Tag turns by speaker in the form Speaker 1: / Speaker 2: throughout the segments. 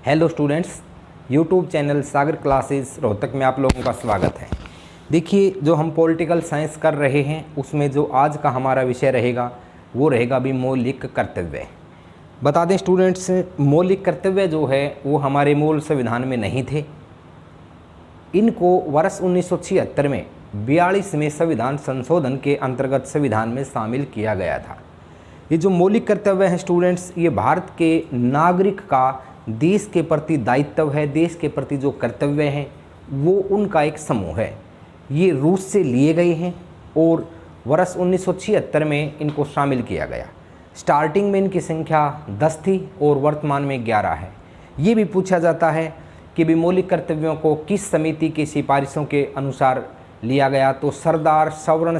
Speaker 1: Hello students, YouTube channel सागर classes Rohtak में आप लोगों का स्वागत है। देखिए, जो हम पॉलिटिकल साइंस कर रहे हैं उसमें जो आज का हमारा विषय रहेगा वो रहेगा भी मौलिक कर्तव्य। बता दें स्टूडेंट्स, मौलिक कर्तव्य जो है वो हमारे मूल संविधान में नहीं थे। इनको वर्ष 1976 में 42वें संविधान संशोधन के अंतर्गत संविधान में शामिल किया गया था। ये जो मौलिक कर्तव्य हैं स्टूडेंट्स, ये भारत के नागरिक का देश के प्रति दायित्व है। देश के प्रति जो कर्तव्य हैं वो उनका एक समूह है। ये रूस से लिए गए हैं और वर्ष 1976 में इनको शामिल किया गया। स्टार्टिंग में इनकी संख्या 10 थी और वर्तमान में 11 है। ये भी पूछा जाता है कि भी मौलिक कर्तव्यों को किस समिति की सिफारिशों के अनुसार लिया गया, तो सरदार सवर्ण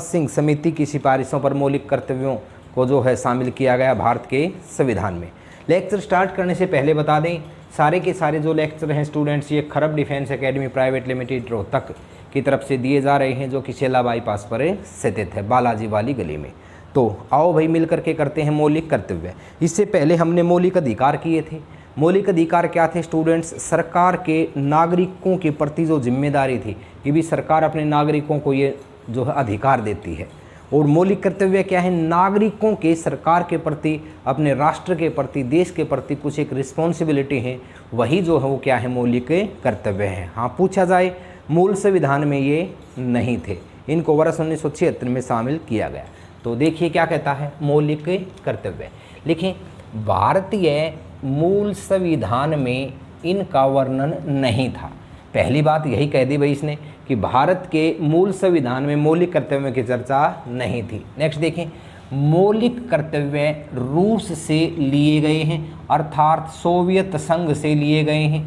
Speaker 1: सिंह समिति की सिफारिशों पर मौलिक कर्तव्यों को जो है शामिल किया गया भारत के संविधान में। लेक्चर स्टार्ट करने से पहले बता दें, सारे के सारे जो लेक्चर हैं स्टूडेंट्स ये खरब defence academy private limited Rohtak की तरफ से दिए जा रहे हैं, जो कि शेला बाईपास पर स्थित है, बालाजी वाली गली में। तो आओ भाई मिल करके करते हैं मौलिक कर्तव्य। इससे पहले हमने मौलिक अधिकार किए थे। मौलिक अधिकार क्या थे स्टूडेंट्स? सरकार के नागरिकों के प्रति जो जिम्मेदारी थी कि भी सरकार अपने नागरिकों को ये जो है अधिकार देती है। और मौलिक कर्तव्य क्या है? नागरिकों के सरकार के प्रति, अपने राष्ट्र के प्रति, देश के प्रति कुछ एक रिस्पॉन्सिबिलिटी है, वही जो है वो क्या है? मौलिक कर्तव्य है। हाँ, पूछा जाए मूल संविधान में ये नहीं थे, इनको वर्ष 1976 में शामिल किया गया। तो देखिए क्या कहता है मौलिक कर्तव्य। लिखें, भारतीय मूल संविधान में इनका वर्णन नहीं था। पहली बात यही कह दी भाई इसने कि भारत के मूल संविधान में मौलिक कर्तव्यों की चर्चा नहीं थी। नेक्स्ट देखें, मौलिक कर्तव्य रूस से लिए गए हैं, अर्थात सोवियत संघ से लिए गए हैं।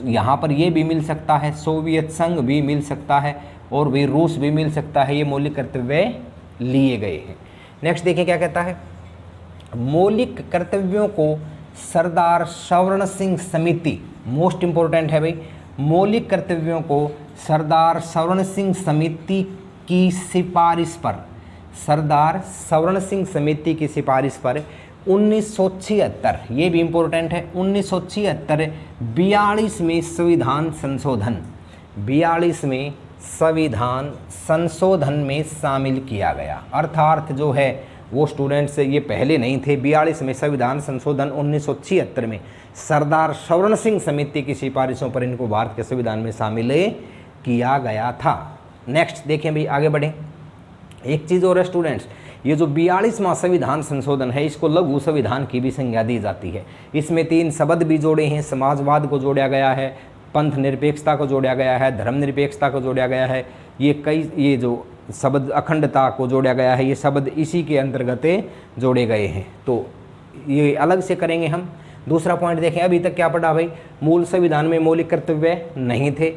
Speaker 1: यहाँ पर ये भी मिल सकता है, सोवियत संघ भी मिल सकता है और भी रूस भी मिल सकता है। ये मौलिक कर्तव्य लिए गए हैं। नेक्स्ट देखें क्या कहता है, मौलिक कर्तव्यों को सरदार सवर्ण सिंह समिति, मोस्ट इंपॉर्टेंट है भाई, मौलिक कर्तव्यों को सरदार सवर्ण सिंह समिति की सिफारिश पर, सरदार सवर्ण सिंह समिति की सिफारिश पर 1976, ये भी इम्पोर्टेंट है, 1976 42वें संविधान संशोधन, 42वें संविधान संशोधन में शामिल किया गया। अर्थात जो है वो स्टूडेंट्स ये पहले नहीं थे। 42वें संविधान संशोधन 1976 में सरदार सवर्ण सिंह समिति की सिफारिशों पर इनको भारत के संविधान में शामिल किया गया था। नेक्स्ट देखें भाई, आगे बढ़ें। एक चीज़ और है स्टूडेंट्स, ये जो 42वां संविधान संशोधन है इसको लघु संविधान की भी संज्ञा दी जाती है। इसमें 3 शब्द भी जोड़े हैं, समाजवाद को जोड़ा गया है, पंथ निरपेक्षता को जोड़ा गया है, धर्म निरपेक्षता को जोड़ा गया है। ये जो शब्द अखंडता को जोड़ा गया है, ये शब्द इसी के अंतर्गत जोड़े गए हैं। तो ये अलग से करेंगे हम। दूसरा पॉइंट देखें, अभी तक क्या पढ़ा भाई? मूल संविधान में मौलिक कर्तव्य नहीं थे,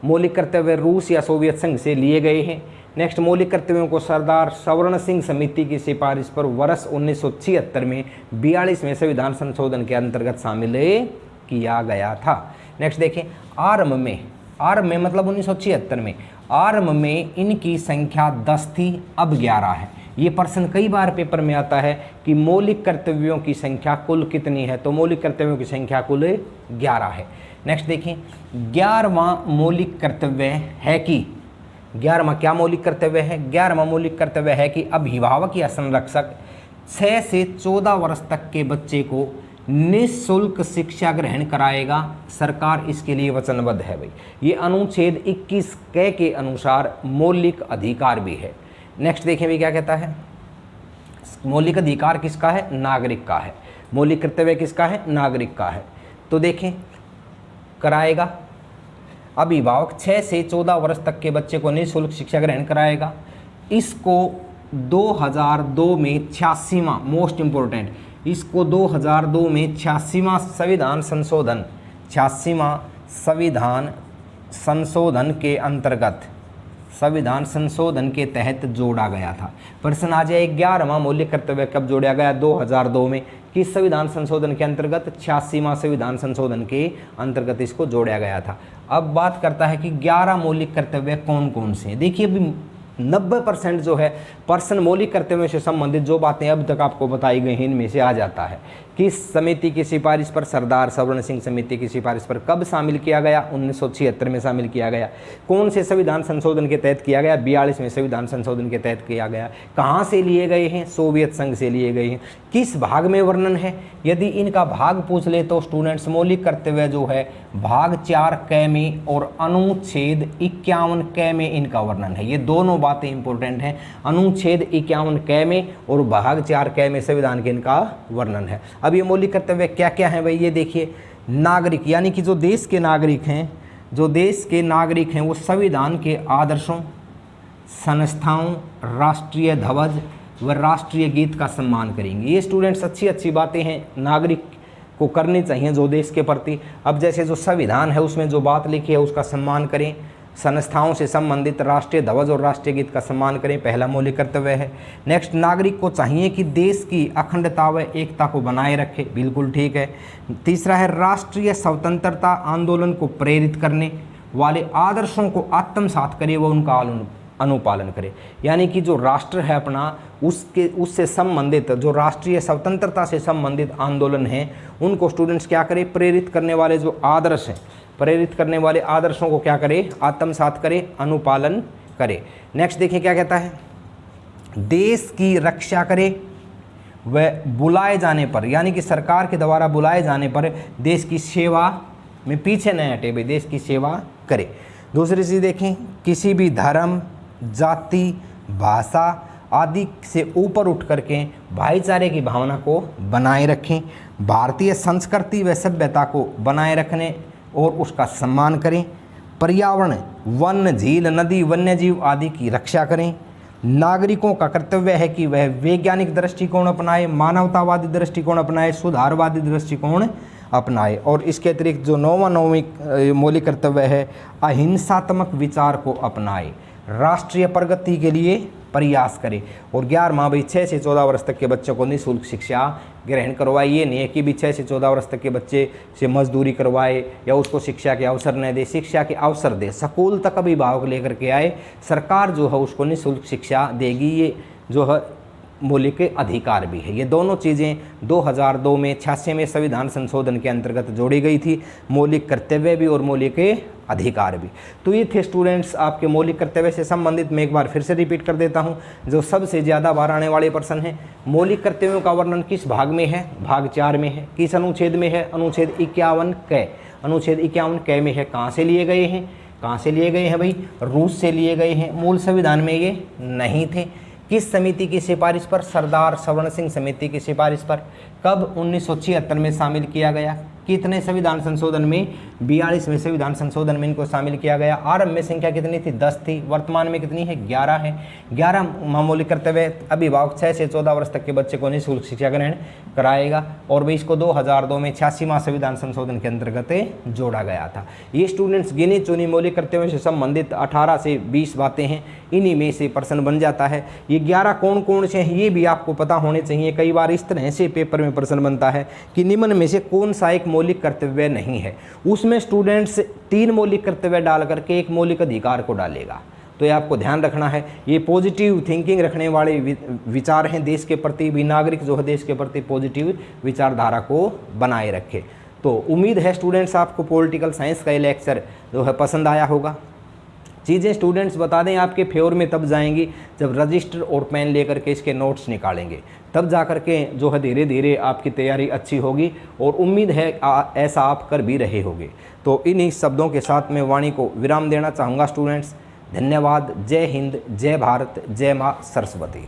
Speaker 1: मौलिक कर्तव्य रूस या सोवियत संघ से लिए गए हैं। नेक्स्ट, मौलिक कर्तव्यों को सरदार सवर्ण सिंह समिति की सिफारिश पर वर्ष 1976 में 42वें संविधान संशोधन के अंतर्गत शामिल किया गया था। नेक्स्ट देखें, आरंभ में मतलब 1976 में आरंभ में इनकी संख्या 10 थी, अब 11 है। ये प्रश्न कई बार पेपर में आता है कि मौलिक कर्तव्यों की संख्या कुल कितनी है, तो मौलिक कर्तव्यों की संख्या कुल 11 है। नेक्स्ट देखें, 11वां मौलिक कर्तव्य है कि 11वां क्या मौलिक कर्तव्य है? 11वां मौलिक कर्तव्य है कि अभिभावक या संरक्षक 6 से 14 वर्ष तक के बच्चे को निःशुल्क शिक्षा ग्रहण कराएगा। सरकार इसके लिए वचनबद्ध है भाई। ये अनुच्छेद 21 के अनुसार मौलिक अधिकार भी है। नेक्स्ट देखें भी क्या कहता है, मौलिक अधिकार किसका है? नागरिक का है। मौलिक कर्तव्य किसका है? नागरिक का है। तो देखें, कराएगा, अभिभावक 6 से 14 वर्ष तक के बच्चे को निःशुल्क शिक्षा ग्रहण कराएगा। इसको 2002 में 86वां, मोस्ट इम्पोर्टेंट, इसको 2002 में 86वां संविधान संशोधन, 86वां संविधान संशोधन के अंतर्गत, संविधान संशोधन के तहत जोड़ा गया था। प्रश्न आ जाए 11वां मौलिक कर्तव्य कब जोड़ा गया? 2002 में। किस संविधान संशोधन के अंतर्गत? 86वां संविधान संशोधन के अंतर्गत इसको जोड़ा गया था। अब बात करता है कि 11 मौलिक कर्तव्य कौन कौन से हैं। देखिए अभी 90% जो है पर्सन मौलिक कर्तव्यों से संबंधित जो बातें अब तक आपको बताई गई हैं इनमें से आ जाता है किस समिति की सिफारिश पर? सरदार सवर्ण सिंह समिति की सिफारिश पर। कब शामिल किया गया? 1976 में शामिल किया गया। कौन से संविधान संशोधन के तहत किया गया? 42वें संविधान संशोधन के तहत किया गया। कहाँ से लिए गए हैं? सोवियत संघ से लिए गए हैं। किस भाग में वर्णन है? यदि इनका भाग पूछ ले तो स्टूडेंट्स मौलिक कर्तव्य जो है भाग 4 क में और अनुच्छेद 51 क में इनका वर्णन है। ये दोनों बातें इंपॉर्टेंट हैं। अनुच्छेद 51 क में और भाग 4 क में संविधान के इनका वर्णन है। अब ये मौलिक कर्तव्य क्या क्या है भाई? ये देखिए, नागरिक यानी कि जो देश के नागरिक हैं, जो देश के नागरिक हैं वो संविधान के आदर्शों, संस्थाओं, राष्ट्रीय ध्वज व राष्ट्रीय गीत का सम्मान करेंगे। ये स्टूडेंट्स अच्छी बातें हैं, नागरिक को करनी चाहिए जो देश के प्रति। अब जैसे जो संविधान है उसमें जो बात लिखी है उसका सम्मान करें, संस्थाओं से संबंधित राष्ट्रीय ध्वज और राष्ट्रीय गीत का सम्मान करें, पहला मौलिक कर्तव्य है। नेक्स्ट, नागरिक को चाहिए कि देश की अखंडता व एकता को बनाए रखे, बिल्कुल ठीक है। तीसरा है राष्ट्रीय स्वतंत्रता आंदोलन को प्रेरित करने वाले आदर्शों को आत्मसात करे व उनका अनुपालन करे। यानी कि जो राष्ट्र है अपना, उससे संबंधित जो राष्ट्रीय स्वतंत्रता से संबंधित आंदोलन है उनको स्टूडेंट्स क्या करें? प्रेरित करने वाले जो आदर्श हैं, प्रेरित करने वाले आदर्शों को क्या करे? आत्मसात करे, अनुपालन करे। नेक्स्ट देखिए क्या कहता है, देश की रक्षा करे व बुलाए जाने पर, यानी कि सरकार के द्वारा बुलाए जाने पर देश की सेवा में पीछे न हटे, भाई देश की सेवा करे। दूसरी चीज़ देखें, किसी भी धर्म, जाति, भाषा आदि से ऊपर उठ करके भाईचारे की भावना को बनाए रखें, भारतीय संस्कृति व सभ्यता को बनाए रखने और उसका सम्मान करें, पर्यावरण, वन, झील, नदी, वन्यजीव आदि की रक्षा करें। नागरिकों का कर्तव्य है कि वह वैज्ञानिक दृष्टिकोण अपनाए, मानवतावादी दृष्टिकोण अपनाए, सुधारवादी दृष्टिकोण अपनाए। और इसके अतिरिक्त जो 9वां मौलिक कर्तव्य है, अहिंसात्मक विचार को अपनाए, राष्ट्रीय प्रगति के लिए प्रयास करें। और 11वां भाई 6 से 14 वर्ष तक के बच्चों को निःशुल्क शिक्षा ग्रहण करवाइए। नहीं है कि भी 6 से 14 वर्ष तक के बच्चे से मजदूरी करवाए या उसको शिक्षा के अवसर न दे, शिक्षा के अवसर दे, स्कूल तक अभिभावक लेकर के आए, सरकार जो है उसको निःशुल्क शिक्षा देगी। ये जो है मौलिक अधिकार भी है। ये दोनों चीज़ें 2002 में 86वें संविधान संशोधन के अंतर्गत जोड़ी गई थी, मौलिक कर्तव्य भी और मौलिक अधिकार भी। तो ये थे स्टूडेंट्स आपके मौलिक कर्तव्य से संबंधित। मैं एक बार फिर से रिपीट कर देता हूँ, जो सबसे ज़्यादा बार आने वाले प्रश्न हैं, मौलिक कर्तव्यों का वर्णन किस भाग में है? भाग 4 में है। किस अनुच्छेद में है? अनुच्छेद 51 क। अनुच्छेद 51 क में है। कहाँ से लिए गए हैं? कहाँ से लिए गए हैं भाई? रूस से लिए गए हैं। मूल संविधान में ये नहीं थे। किस समिति की सिफारिश पर? सरदार सवर्ण सिंह समिति की सिफारिश पर। कब? 1976 में शामिल किया गया। कितने संविधान संशोधन में? 42वें संविधान संशोधन में इनको शामिल किया गया। आरंभ में संख्या कितनी थी? 10 थी। वर्तमान में कितनी है? 11 है। 11 मौलिक कर्तव्य अभिभावक 6 से 14 वर्ष तक के बच्चे को निःशुल्क शिक्षा ग्रहण कराएगा। और भी इसको 2002 में 86वां संविधान संशोधन के अंतर्गत जोड़ा गया था। ये स्टूडेंट्स गिनी चुनी मौलिक कर्तव्यों से संबंधित 18 से 20 बातें हैं, इन्हीं में से प्रश्न बन जाता है। ये 11 कौन कौन से हैं ये भी आपको पता होने चाहिए। कई बार इस तरह से पेपर में प्रश्न बनता है कि निम्न में से कौन सा एक मौलिक कर्तव्य नहीं है। उसमें स्टूडेंट्स 3 मौलिक कर्तव्य डाल करके एक मौलिक अधिकार को डालेगा। तो ये आपको ध्यान रखना है। ये पॉजिटिव थिंकिंग रखने वाले विचार हैं, देश के प्रति भी नागरिक जो है देश के प्रति पॉजिटिव विचारधारा को बनाए रखे। तो उम्मीद है स्टूडेंट्स आपको पॉलिटिकल साइंस का ये लेक्चर जो है पसंद आया होगा। चीज़ें स्टूडेंट्स बता दें आपके फेवर में तब जाएंगी जब रजिस्टर और पेन लेकर के इसके नोट्स निकालेंगे, तब जा कर के जो है धीरे धीरे आपकी तैयारी अच्छी होगी। और उम्मीद है ऐसा आप कर भी रहे होंगे। तो इन्हीं शब्दों के साथ मैं वाणी को विराम देना चाहूँगा स्टूडेंट्स। धन्यवाद। जय हिंद, जय भारत, जय माँ सरस्वती।